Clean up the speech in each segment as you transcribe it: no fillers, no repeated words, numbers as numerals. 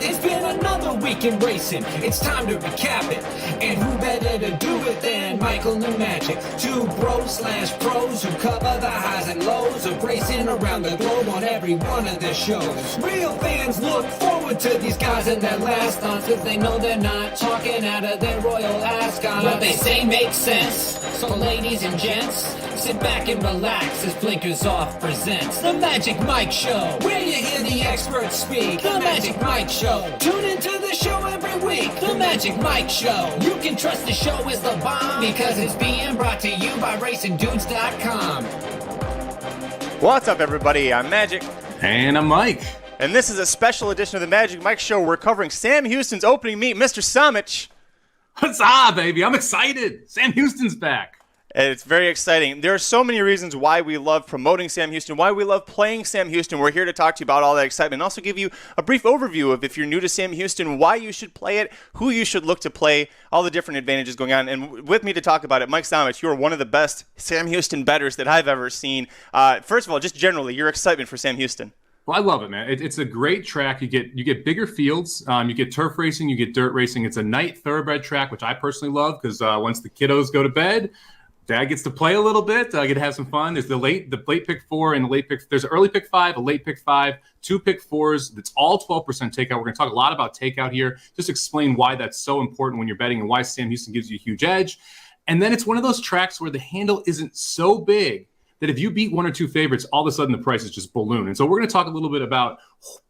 It's been another week in racing, it's time to recap it. And who better to do it than Michael and Magic? Two bros/pros who cover the highs and lows of racing around the globe on every one of their shows. Real fans look forward to these guys and their last stunts, cause they know they're not talking out of their royal ascot. What they say makes sense, so ladies and gents, sit back and relax as Blinkers Off presents The Magic Mike Show, where you hear the experts speak. The Magic Mike Show. Tune into the show every week. The Magic Mike Show. You can trust the show is the bomb because it's being brought to you by RacingDudes.com. What's up, everybody? I'm Magic. And I'm Mike. And this is a special edition of The Magic Mike Show. We're covering Sam Houston's opening meet, Mr. Somich. Huzzah, baby. I'm excited. Sam Houston's back. And it's very exciting. There are so many reasons why we love promoting Sam Houston, why we love playing Sam Houston. We're here to talk to you about all that excitement and also give you a brief overview of, if you're new to Sam Houston, why you should play it, who you should look to play, all the different advantages going on. And with me to talk about it, Mike Somich, you are one of the best Sam Houston bettors that I've ever seen. First of all, just generally, your excitement for Sam Houston. Well, I love it, man. It's a great track. You get bigger fields. You get turf racing. You get dirt racing. It's a night thoroughbred track, which I personally love because once the kiddos go to bed, Dad gets to play a little bit. I get to have some fun. There's the late pick 4 and the late pick. There's an early pick 5, a late pick 5, 2 pick 4s. That's all 12% takeout. We're going to talk a lot about takeout here. Just explain why that's so important when you're betting and why Sam Houston gives you a huge edge. And then it's one of those tracks where the handle isn't so big that if you beat one or two favorites, all of a sudden the prices just balloon. And so we're going to talk a little bit about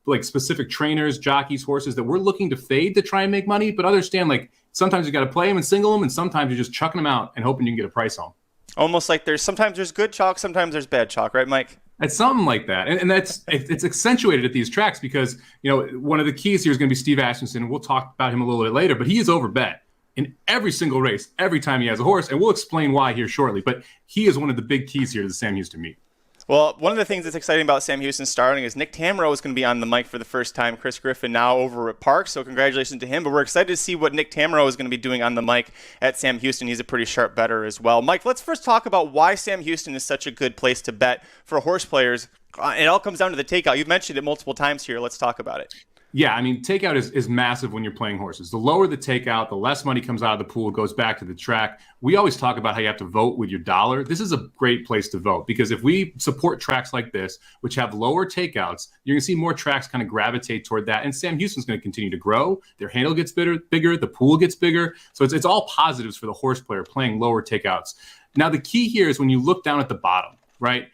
like specific trainers, jockeys, horses that we're looking to fade to try and make money, but understand like sometimes you got to play them and single them, and sometimes you're just chucking them out and hoping you can get a price home. Almost like sometimes there's good chalk, sometimes there's bad chalk, right, Mike? It's something like that. And it's accentuated at these tracks because, one of the keys here is going to be Steve Ashenson, and we'll talk about him a little bit later, but he is overbet in every single race, every time he has a horse, and we'll explain why here shortly. But he is one of the big keys here to the Sam Houston meet. Well, one of the things that's exciting about Sam Houston starting is Nick Tamro is going to be on the mic for the first time. Chris Griffin now over at Park, so congratulations to him. But we're excited to see what Nick Tamro is going to be doing on the mic at Sam Houston. He's a pretty sharp bettor as well. Mike, let's first talk about why Sam Houston is such a good place to bet for horse players. It all comes down to the takeout. You've mentioned it multiple times here. Let's talk about it. Yeah, I mean, takeout is massive when you're playing horses. The lower the takeout, the less money comes out of the pool, goes back to the track. We always talk about how you have to vote with your dollar. This is a great place to vote because if we support tracks like this, which have lower takeouts, you're going to see more tracks kind of gravitate toward that. And Sam Houston's going to continue to grow. Their handle gets bigger, the pool gets bigger. So it's all positives for the horse player playing lower takeouts. Now, the key here is when you look down at the bottom, right?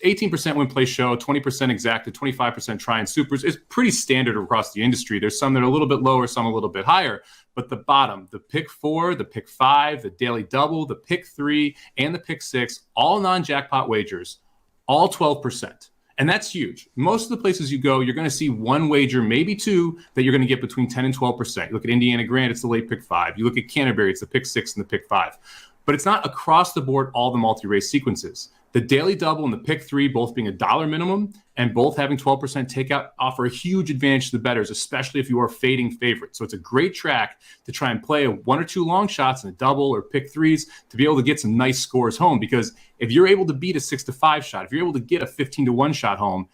18% win play show, 20% exacted, 25% try and supers is pretty standard across the industry. There's some that are a little bit lower, some a little bit higher. But the bottom, the pick 4, the pick 5, the daily double, the pick 3, and the pick 6, all non-jackpot wagers, all 12%. And that's huge. Most of the places you go, you're going to see one wager, maybe two, that you're going to get between 10 and 12%. You look at Indiana Grand, it's the late pick 5. You look at Canterbury, it's the pick 6 and the pick 5. But it's not across the board all the multi-race sequences. The daily double and the pick 3, both being $1 minimum and both having 12% takeout, offer a huge advantage to the bettors, especially if you are fading favorites. So it's a great track to try and play 1 or 2 long shots in a double or pick 3s to be able to get some nice scores home. Because if you're able to beat a 6-5 shot, if you're able to get a 15-1 shot home,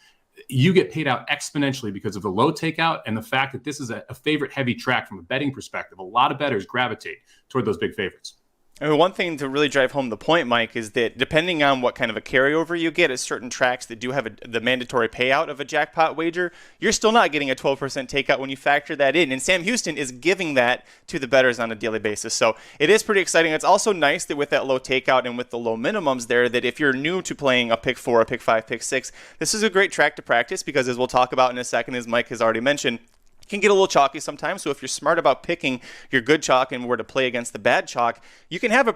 you get paid out exponentially because of the low takeout and the fact that this is a favorite-heavy track from a betting perspective. A lot of bettors gravitate toward those big favorites. I mean, one thing to really drive home the point, Mike, is that depending on what kind of a carryover you get at certain tracks that do have the mandatory payout of a jackpot wager, you're still not getting a 12% takeout when you factor that in. And Sam Houston is giving that to the bettors on a daily basis. So it is pretty exciting. It's also nice that with that low takeout and with the low minimums there, that if you're new to playing a pick 4, a pick 5, pick 6, this is a great track to practice because, as we'll talk about in a second, as Mike has already mentioned, can get a little chalky sometimes. So if you're smart about picking your good chalk and where to play against the bad chalk, you can have a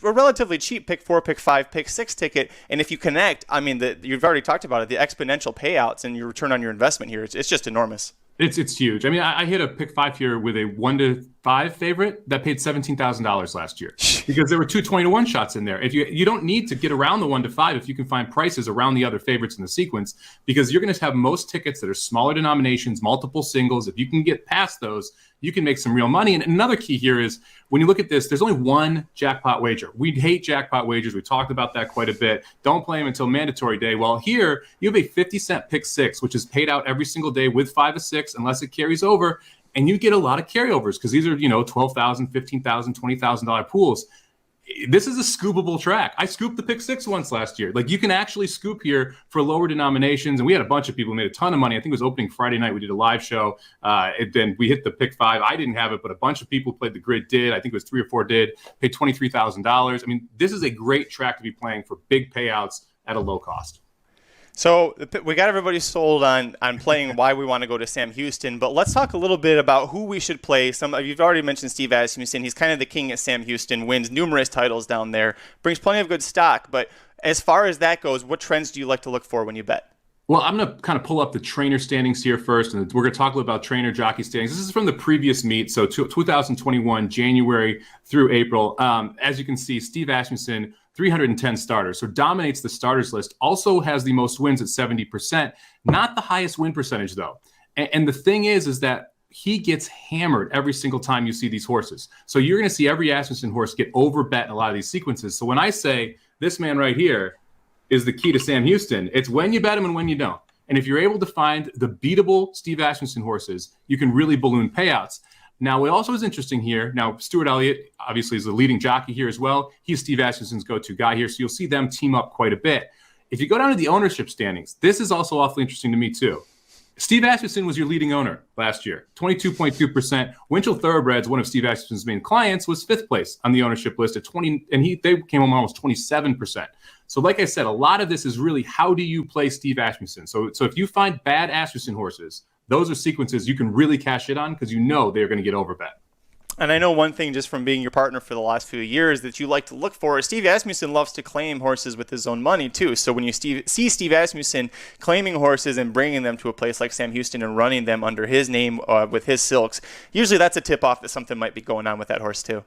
relatively cheap pick 4, pick 5, pick 6 ticket. And if you connect, I mean, you've already talked about it, the exponential payouts and your return on your investment here, it's just enormous. It's huge. I mean, I hit a pick 5 here with a 1-5 favorite that paid $17,000 last year because there were 2 20-1 shots in there. If you don't need to get around the 1-5 if you can find prices around the other favorites in the sequence, because you're going to have most tickets that are smaller denominations, multiple singles. If you can get past those, you can make some real money. And another key here is when you look at this, there's only one jackpot wager. We hate jackpot wagers. We talked about that quite a bit. Don't play them until mandatory day. Well, here you have a 50-cent pick six, which is paid out every single day with 5 of 6, unless it carries over. And you get a lot of carryovers because these are, $12,000, $15,000, $20,000 pools. This is a scoopable track. I scooped the pick six once last year. Like, you can actually scoop here for lower denominations. And we had a bunch of people who made a ton of money. I think it was opening Friday night. We did a live show. Then we hit the pick five. I didn't have it, but a bunch of people who played the grid did. I think it was 3 or 4 did. Paid $23,000. I mean, this is a great track to be playing for big payouts at a low cost. So we got everybody sold on playing why we want to go to Sam Houston, but let's talk a little bit about who we should play. You've already mentioned Steve Asmussen. He's kind of the king at Sam Houston, wins numerous titles down there, brings plenty of good stock. But as far as that goes, what trends do you like to look for when you bet? Well, I'm going to kind of pull up the trainer standings here first, and we're going to talk a little about trainer jockey standings. This is from the previous meet, so 2021, January through April. As you can see, Steve Asmussen, 310 starters, so dominates the starters list, also has the most wins at 70%, not the highest win percentage, though. And the thing is that he gets hammered every single time you see these horses. So you're going to see every Asmussen horse get overbet in a lot of these sequences. So when I say this man right here is the key to Sam Houston, it's when you bet him and when you don't. And if you're able to find the beatable Steve Asmussen horses, you can really balloon payouts. Now, what also is interesting here, now Stuart Elliott obviously is the leading jockey here as well. He's Steve Asmussen's go-to guy here, so you'll see them team up quite a bit. If you go down to the ownership standings, this is also awfully interesting to me too. Steve Asmussen was your leading owner last year, 22.2%. Winchell Thoroughbreds, one of Steve Asmussen's main clients, was 5th place on the ownership list at 20, and they came home almost 27%. So like I said, a lot of this is really how do you play Steve Asmussen? So if you find bad Asmussen horses, those are sequences you can really cash it on because you know they're going to get overbet. And I know one thing just from being your partner for the last few years that you like to look for is Steve Asmussen loves to claim horses with his own money too. So when you see Steve Asmussen claiming horses and bringing them to a place like Sam Houston and running them under his name with his silks, usually that's a tip-off that something might be going on with that horse too.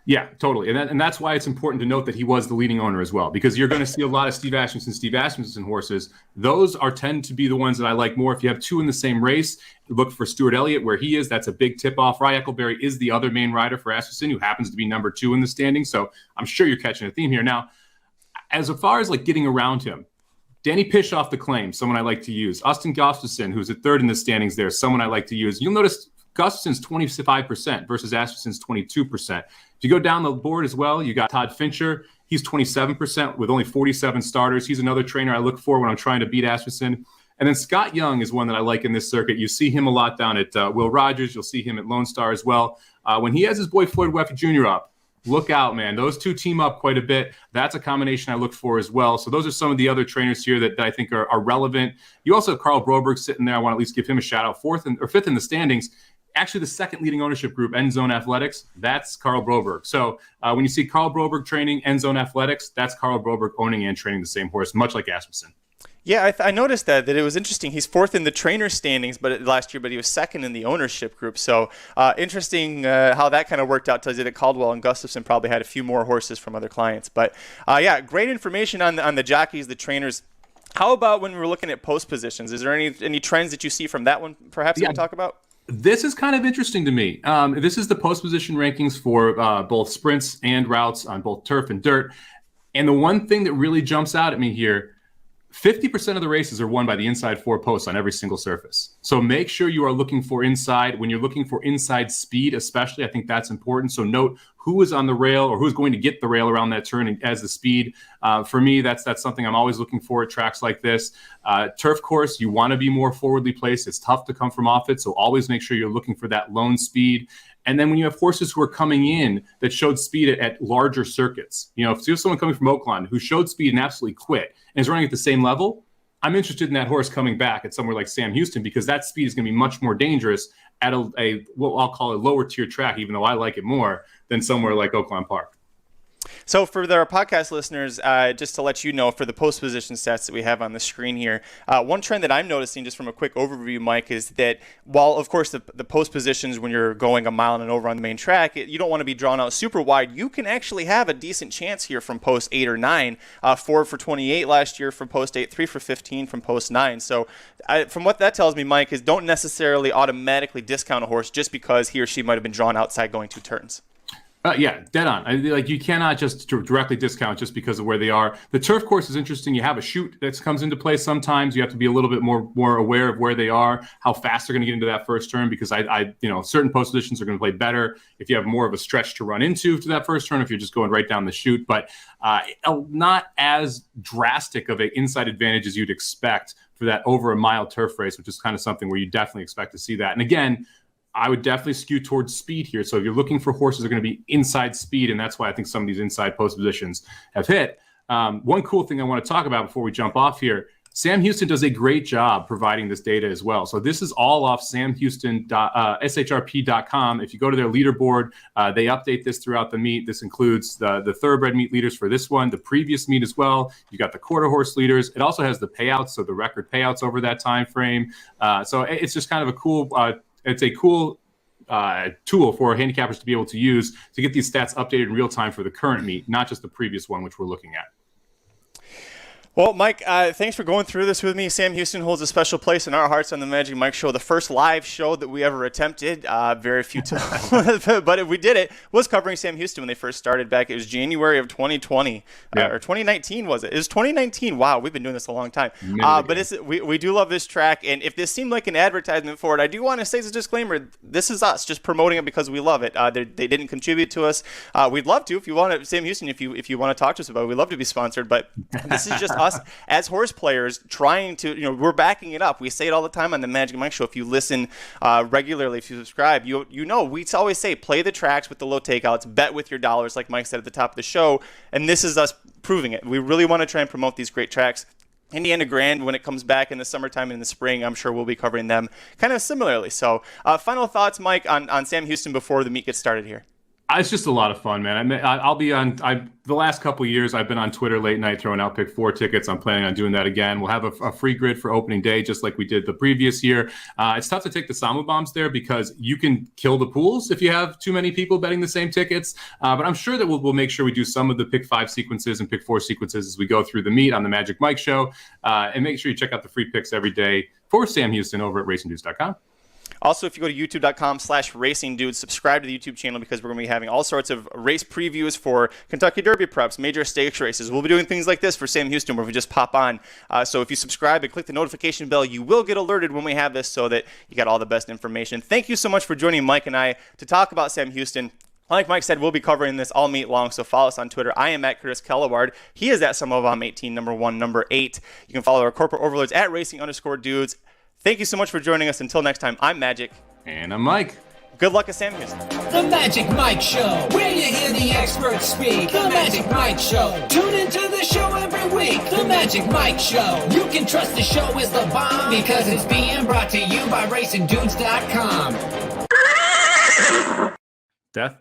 Yeah, totally. And that's why it's important to note that he was the leading owner as well, because you're going to see a lot of Steve Asmussen horses. Those tend to be the ones that I like more. If you have two in the same race, look for Stuart Elliott where he is. That's a big tip-off. Rye Eccleberry is the other main rider for Asmussen, who happens to be number 2 in the standing. So I'm sure you're catching a theme here. Now, as far as like getting around him, Danny Pishoff, the claim, someone I like to use. Austin Gustafson, who's at 3rd in the standings there, someone I like to use. You'll notice Gustafson's 25% versus Asmussen's 22%. If you go down the board as well, you got Todd Fincher. He's 27% with only 47 starters. He's another trainer I look for when I'm trying to beat Asmussen. And then Scott Young is one that I like in this circuit. You see him a lot down at Will Rogers. You'll see him at Lone Star as well. When he has his boy Floyd Weffy Jr. up, look out, man. Those two team up quite a bit. That's a combination I look for as well. So those are some of the other trainers here that I think are relevant. You also have Carl Broberg sitting there. I want to at least give him a shout out. 5th in the standings. Actually, the second leading ownership group, End Zone Athletics, that's Carl Broberg. So when you see Carl Broberg training End Zone Athletics, that's Carl Broberg owning and training the same horse, much like Asmussen. Yeah, I noticed that it was interesting. He's 4th in the trainer standings last year, but he was 2nd in the ownership group. So interesting how that kind of worked out. Tells you that Caldwell and Gustafson probably had a few more horses from other clients. But yeah, great information on the jockeys, the trainers. How about when we're looking at post positions? Is there any trends that you see from that one perhaps you can talk about? This is kind of interesting to me. This is the post position rankings for both sprints and routes on both turf and dirt. And the one thing that really jumps out at me here, 50% of the races are won by the inside 4 posts on every single surface. So make sure you are looking for inside. When you're looking for inside speed, especially, I think that's important. So note who is on the rail or who's going to get the rail around that turn as the speed. For me, that's something I'm always looking for at tracks like this. Turf course, you want to be more forwardly placed. It's tough to come from off it. So always make sure you're looking for that lone speed. And then when you have horses who are coming in that showed speed at larger circuits, if you have someone coming from Oakland who showed speed and absolutely quit and is running at the same level, I'm interested in that horse coming back at somewhere like Sam Houston because that speed is going to be much more dangerous at what I'll call a lower tier track, even though I like it more than somewhere like Oakland Park. So for our podcast listeners, just to let you know, for the post position stats that we have on the screen here, one trend that I'm noticing just from a quick overview, Mike, is that while, of course, the post positions when you're going a mile and over on the main track, you don't want to be drawn out super wide. You can actually have a decent chance here from post 8 or 9. 4 for 28 last year from post 8, 3 for 15 from post 9. So from what that tells me, Mike, is don't necessarily automatically discount a horse just because he or she might have been drawn outside going 2 turns. Yeah, dead on. Like you cannot just directly discount just because of where they are. The turf course is interesting. You have a chute that comes into play sometimes. You have to be a little bit more aware of where they are, how fast they're going to get into that first turn, because certain post positions are going to play better if you have more of a stretch to run into that first turn, if you're just going right down the chute. But not as drastic of an inside advantage as you'd expect for that over a mile turf race, which is kind of something where you definitely expect to see that. And again, I would definitely skew towards speed here. So if you're looking for horses that are going to be inside speed, and that's why I think some of these inside post positions have hit. One cool thing I want to talk about before we jump off here, Sam Houston does a great job providing this data as well. So this is all off samhouston.shrp.com. If you go to their leaderboard, they update this throughout the meet. This includes the thoroughbred meet leaders for this one, the previous meet as well. You got the quarter horse leaders. It also has the payouts, so the record payouts over that time frame. So it's just kind of a cool it's a cool tool for handicappers to be able to use to get these stats updated in real time for the current meet, not just the previous one, which we're looking at. Well, Mike, thanks for going through this with me. Sam Houston holds a special place in our hearts on the Magic Mike Show, the first live show that we ever attempted. Very few times, but if we did it, was covering Sam Houston when they first started back. It was January of 2020, or 2019, was it? It was 2019. Wow, we've been doing this a long time. But we do love this track, and if this seemed like an advertisement for it, I do want to say as a disclaimer, this is us just promoting it because we love it. They didn't contribute to us. We'd love to, if you want to, Sam Houston, if you want to talk to us about it, we'd love to be sponsored, but this is just us as horse players trying to, we're backing it up. We say it all the time on the Magic Mike Show. If you listen regularly, if you subscribe, we always say play the tracks with the low takeouts, bet with your dollars, like Mike said at the top of the show, and this is us proving it. We really want to try and promote these great tracks. Indiana Grand, when it comes back in the summertime and in the spring, I'm sure we'll be covering them kind of similarly. So final thoughts, Mike, on Sam Houston before the meet gets started here. It's just a lot of fun, man. I'll be on. The last couple of years, I've been on Twitter late night throwing out pick 4 tickets. I'm planning on doing that again. We'll have a free grid for opening day, just like we did the previous year. It's tough to take the Somobombs there because you can kill the pools if you have too many people betting the same tickets. But I'm sure that we'll make sure we do some of the pick 5 sequences and pick 4 sequences as we go through the meet on the Magic Mike Show. And make sure you check out the free picks every day for Sam Houston over at racingdudes.com. Also, if you go to youtube.com/racingdudes, subscribe to the YouTube channel because we're going to be having all sorts of race previews for Kentucky Derby preps, major stakes races. We'll be doing things like this for Sam Houston where we just pop on. So if you subscribe and click the notification bell, you will get alerted when we have this so that you got all the best information. Thank you so much for joining Mike and I to talk about Sam Houston. Like Mike said, we'll be covering this all meet long, so follow us on Twitter. I am at Curtis Kalleward. He is at Somobomb18, number 1, number 8. You can follow our corporate overlords at racing_dudes. Thank you so much for joining us. Until next time, I'm Magic. And I'm Mike. Good luck at Sam Houston. The Magic Mike Show, where you hear the experts speak. The Magic Mike Show. Tune into the show every week. The Magic Mike Show. You can trust the show is the bomb because it's being brought to you by racingdudes.com. Death